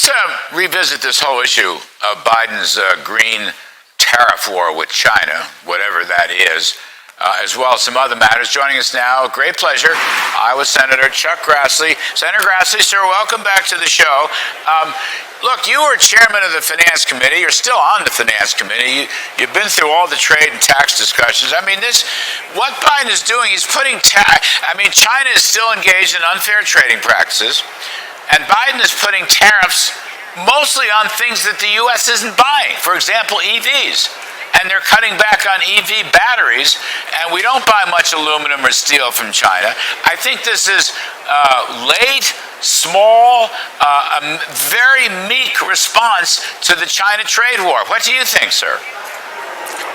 Let's revisit this whole issue of Biden's green tariff war with China, whatever that is, as well as some other matters. Joining us now, great pleasure, Iowa Senator Chuck Grassley. Senator Grassley, sir, welcome back to the show. Look, you were chairman of the Finance Committee. You're still on the Finance Committee. You've been through all the trade and tax discussions. I mean, what Biden is doing, he's putting China is still engaged in unfair trading practices, and Biden is putting tariffs mostly on things that the U.S. isn't buying. For example, EVs. And they're cutting back on EV batteries, and we don't buy much aluminum or steel from China. I think this is late, small, a very meek response to the China trade war. What do you think, sir?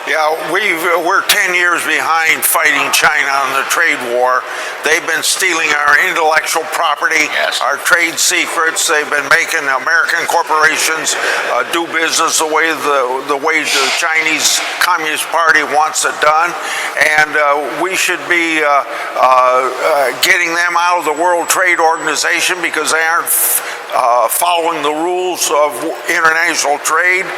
Yeah, we're 10 years behind fighting China on the trade war. They've been stealing our intellectual property, yes, our trade secrets. They've been making American corporations do business the way the Chinese Communist Party wants it done. And we should be getting them out of the World Trade Organization because they aren't following the rules of international trade.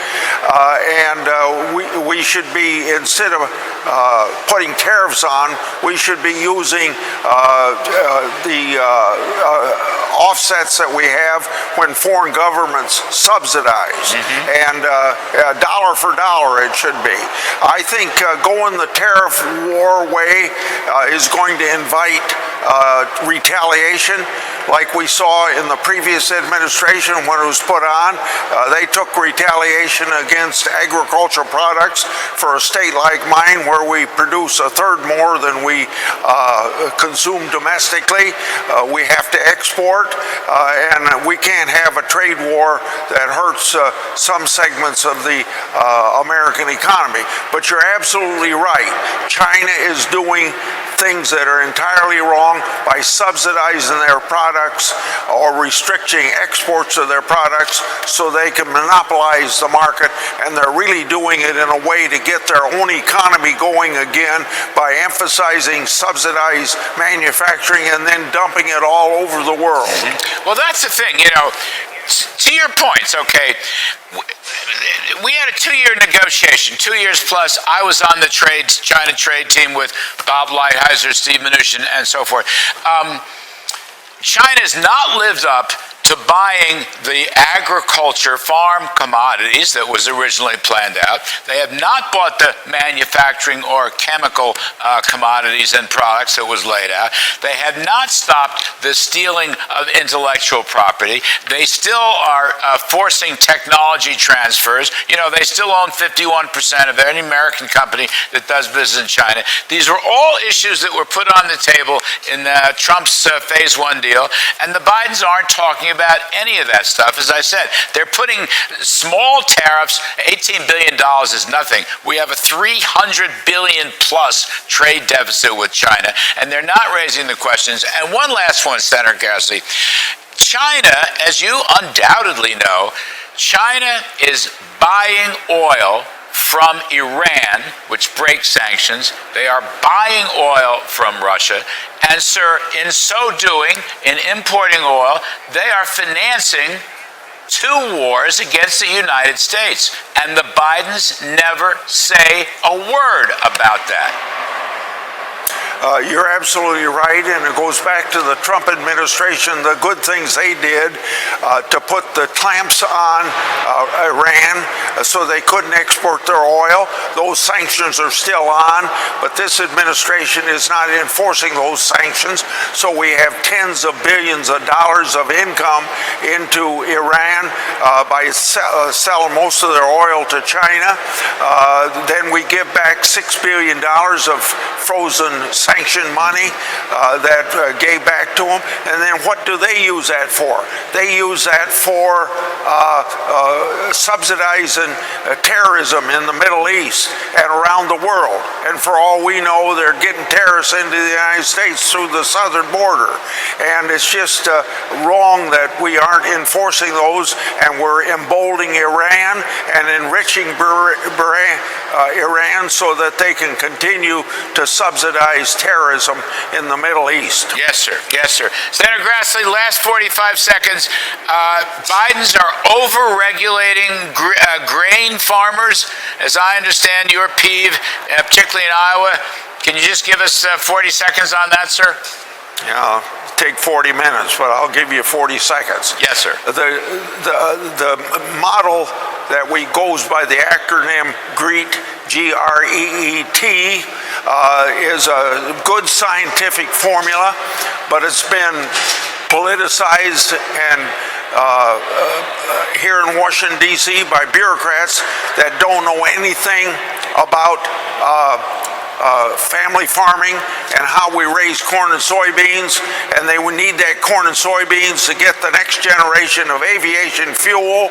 We should be, instead of putting tariffs on, we should be using the offsets that we have when foreign governments subsidize. And dollar for dollar it should be. I think going the tariff war way is going to invite retaliation, like we saw in the previous administration when it was put on. They took retaliation against agricultural products for a state like mine where we produce a third more than we consume domestically. We have to export, and we can't have a trade war that hurts some segments of the American economy. But you're absolutely right. China is doing things that are entirely wrong by subsidizing their products or restricting exports of their products so they can monopolize the market, and they're really doing it in a way to get their own economy going again by emphasizing subsidized manufacturing and then dumping it all over the world. Well, that's the thing, to your points, okay, we had a 2-year negotiation, 2 years plus. I was on the China trade team with Bob Lighthizer, Steve Mnuchin, and so forth. China has not lived up to buying the agriculture farm commodities that was originally planned out. They have not bought the manufacturing or chemical commodities and products that was laid out. They have not stopped the stealing of intellectual property. They still are forcing technology transfers. They still own 51% of any American company that does business in China. These were all issues that were put on the table in Trump's Phase 1 deal, and the Bidens aren't talking about any of that stuff. As I said, they're putting small tariffs. $18 billion is nothing. We have a $300 billion plus trade deficit with China, and they're not raising the questions. And one last one, Senator Grassley. China, as you undoubtedly know, China is buying oil from Iran, which breaks sanctions. They are buying oil from Russia. And, sir, in so doing, in importing oil, they are financing 2 wars against the United States. And the Bidens never say a word about that. You're absolutely right, and it goes back to the Trump administration, the good things they did to put the clamps on Iran so they couldn't export their oil. Those sanctions are still on, but this administration is not enforcing those sanctions, so we have tens of billions of dollars of income into Iran by selling most of their oil to China. Then we give back $6 billion of frozen sanction money that gave back to them. And then what do they use that for? They use that for subsidizing terrorism in the Middle East and around the world. And for all we know, they're getting terrorists into the United States through the southern border. And it's just wrong that we aren't enforcing those, and we're emboldening Iran and enriching Iran so that they can continue to subsidize terrorism in the Middle East. Yes, sir. Yes, sir. Senator Grassley, last 45 seconds. Bidens are over-regulating grain farmers, as I understand your peeve, particularly in Iowa. Can you just give us 40 seconds on that, sir? Yeah, take 40 minutes, but I'll give you 40 seconds. Yes, sir. The model that goes by the acronym GREET, G-R-E-E-T, is a good scientific formula, but it's been politicized and here in Washington, D.C. by bureaucrats that don't know anything about family farming and how we raise corn and soybeans, and they would need that corn and soybeans to get the next generation of aviation fuel,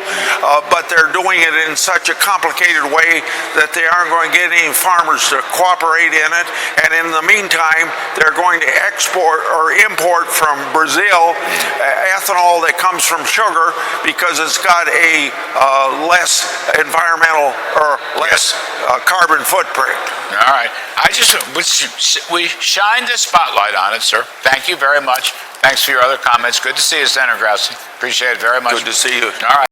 but they're doing it in such a complicated way that they aren't going to get any farmers to cooperate in it, and in the meantime, they're going to export or import from Brazil ethanol that comes from sugar because it's got a less environmental or less carbon footprint. All right. We shined the spotlight on it, sir. Thank you very much. Thanks for your other comments. Good to see you, Senator Grassley. Appreciate it very much. Good to see you. All right.